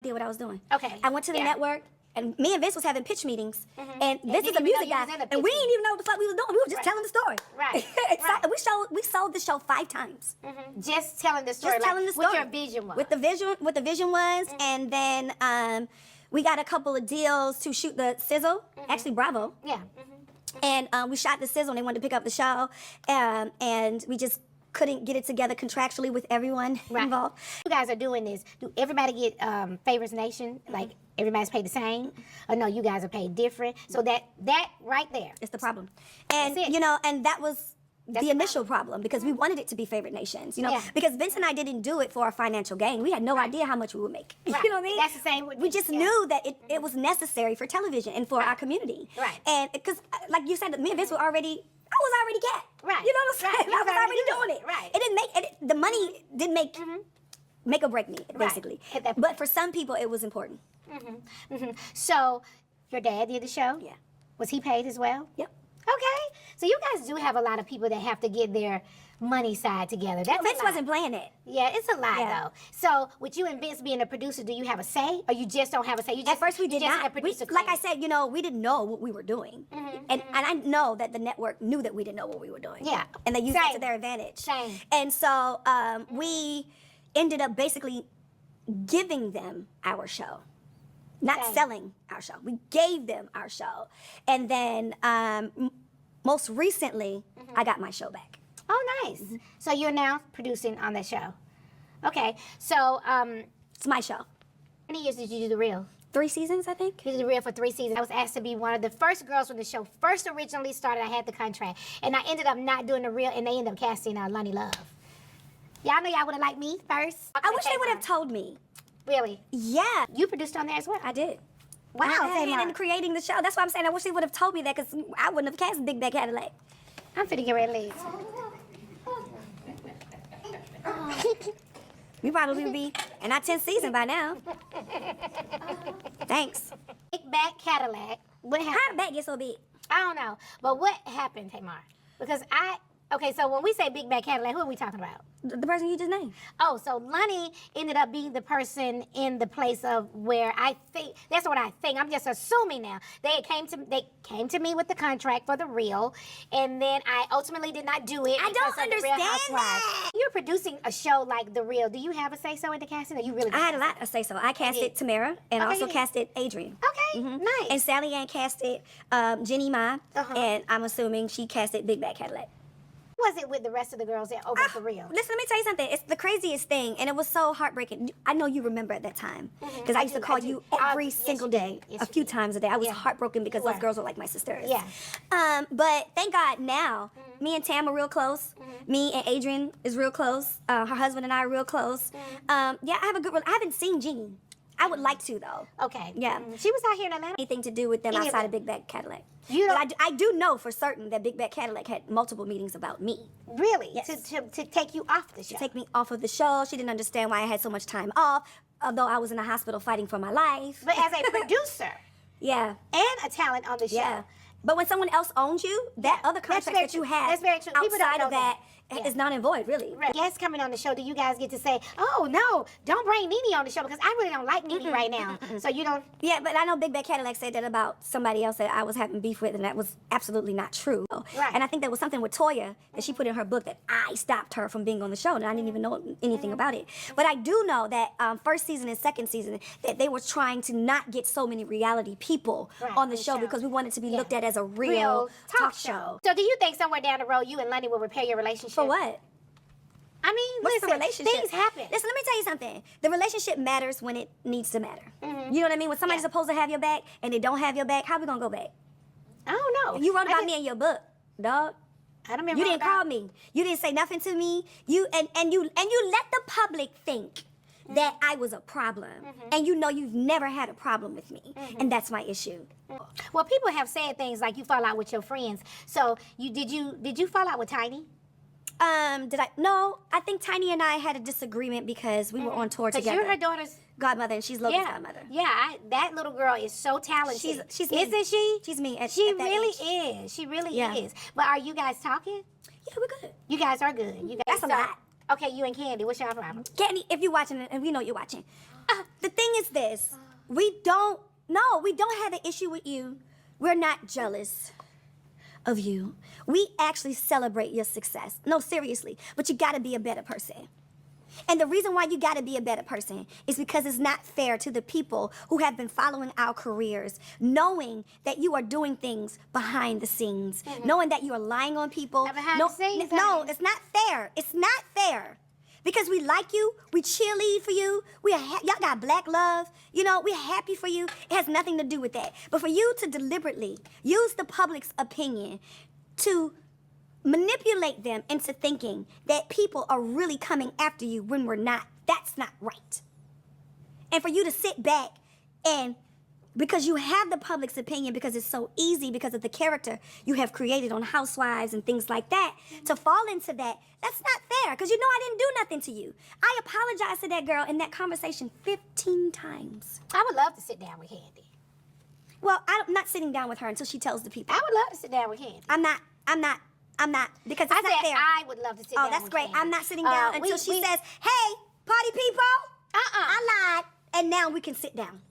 idea what I was doing. Okay. I went to the network, and me and Vince was having pitch meetings, and Vince is a music guy, and we didn't even know what the fuck we was doing. We were just telling the story. Right. We sold the show 5 times. Just telling the story. Just telling the story. What your vision was. What the vision was, and then we got a couple of deals to shoot the sizzle. Actually, Bravo. Yeah. And we shot the sizzle, and they wanted to pick up the show, and we just couldn't get it together contractually with everyone involved. You guys are doing this. Do everybody get Favors Nation? Like everybody's paid the same? Or no, you guys are paid different? So that right there. It's the problem. And you know, and that was the initial problem because we wanted it to be Favorite Nations, you know, because Vince and I didn't do it for a financial gain. We had no idea how much we would make. You know what I mean? That's the same. We just knew that it was necessary for television and for our community. Right. And because, like you said, me and Vince were already. I was already cat. Right. You know what I'm saying? I was already doing it. Right. It didn't make the money didn't make or break me basically. But for some people, it was important. So, your dad did the show. Yeah. Was he paid as well? Yep. Okay. So you guys do have a lot of people that have to get their money side together. That's Vince wasn't playing it. Yeah, it's a lot though. So with you and Vince being a producer, do you have a say, or you just don't have a say? At first we did not. Like I said, you know, we didn't know what we were doing, and I know that the network knew that we didn't know what we were doing. Yeah, and they used it to their advantage. Same. And so we ended up basically giving them our show. Not selling our show. We gave them our show. And then most recently, I got my show back. Oh, nice. So you're now producing on that show. Okay. So it's my show. how many years did you do The Real? 3 seasons, I think. You did The Real for 3 seasons. I was asked to be one of the first girls when the show first originally started. I had the contract. And I ended up not doing The Real, and they ended up casting Loni Love. Y'all know y'all would have liked me first. I wish they would have told me. Really? Yeah. You produced on there as well? I did. Wow. I had hand in creating the show. That's why I'm saying I wish they would have told me that because I wouldn't have cast Big Bad Cadillac. I'm finna get ready to leave. We probably would be in our 10th season by now. Thanks. Big Bad Cadillac. What happened? How did that get so big? I don't know. But what happened, Tamar? Because okay, so when we say Big Bad Cadillac, who are we talking about? The person you just named. Oh, so Loni ended up being the person in the place of where I think, that's what I think, I'm just assuming now. They came to me with the contract for The Real, and then I ultimately did not do it. I don't understand that. You're producing a show like The Real. Do you have a say-so in the casting, or you really? I had a lot of say-so. I casted Tamara, and also casted Adrian. Okay, nice. And Sally Ann casted Jenny Ma, and I'm assuming she casted Big Bad Cadillac. Was it with the rest of the girls over at The Real? Listen, let me tell you something. It's the craziest thing, and it was so heartbreaking. I know you remember at that time, because I used to call you every single day, a few times a day. I was heartbroken because those girls were like my sisters. Yeah. But thank God now, me and Tam are real close. Me and Adrian is real close. Her husband and I are real close. Yeah, I have a good. I haven't seen Jeannie. I would like to though. Okay. Yeah. She was out here in Atlanta. Anything to do with them outside of Big Bad Cadillac. But I do know for certain that Big Bad Cadillac had multiple meetings about me. Really? Yes. To take you off the show? To take me off of the show. She didn't understand why I had so much time off, although I was in the hospital fighting for my life. But as a producer. Yeah. And a talent on the show. Yeah. But when someone else owns you, that other contract that you have outside of that is not and void, really. Right. Guests coming on the show, do you guys get to say, oh, no, don't bring NeNe on the show because I really don't like NeNe right now. So you don't... Yeah, but I know Big Bad Cadillac said that about somebody else that I was having beef with, and that was absolutely not true. Right. And I think there was something with Toya that she put in her book that I stopped her from being on the show, and I didn't even know anything about it. But I do know that first season and second season, that they were trying to not get so many reality people on the show because we wanted to be looked at as a real talk show. So do you think somewhere down the road you and Loni will repair your relationship? For what? I mean, what's the relationship? Things happen. Listen, let me tell you something. The relationship matters when it needs to matter. You know what I mean? When somebody's supposed to have your back and they don't have your back, how we gonna go back? I don't know. You wrote about me in your book, dog. I don't remember. You didn't call me. You didn't say nothing to me. You let the public think that I was a problem, and you know you've never had a problem with me, and that's my issue. Well, people have said things like you fall out with your friends. So did you fall out with Tiny? No, I think Tiny and I had a disagreement because we were on tour together. Because you're her daughter's godmother, and she's Logan's godmother. Yeah, that little girl is so talented. She's me. Isn't she? She's me. She really is. She really is. But are you guys talking? Yeah, we're good. You guys are good. You guys That's a lot. Okay, you and Kandi, what's y'all problem? Kandi, if you're watching it, and we know you're watching, the thing is this: we don't have an issue with you. We're not jealous of you. We actually celebrate your success. No, seriously, but you gotta be a better person. And the reason why you gotta be a better person is because it's not fair to the people who have been following our careers, knowing that you are doing things behind the scenes, knowing that you are lying on people. Behind the scenes, no, it's not fair. It's not fair. Because we like you, we cheerlead for you, y'all got black love, we're happy for you. It has nothing to do with that. But for you to deliberately use the public's opinion to manipulate them into thinking that people are really coming after you when we're not, that's not right. And for you to sit back and, because you have the public's opinion, because it's so easy because of the character you have created on Housewives and things like that, to fall into that, that's not fair, because I didn't do nothing to you. I apologized to that girl in that conversation 15 times. I would love to sit down with Kandi. Well, I'm not sitting down with her until she tells the people. I would love to sit down with Kandi. I'm not, because it's I not said fair. I would love to sit down Oh, that's with great. Kandi. I'm not sitting down until she says, hey, party people, I lied, and now we can sit down.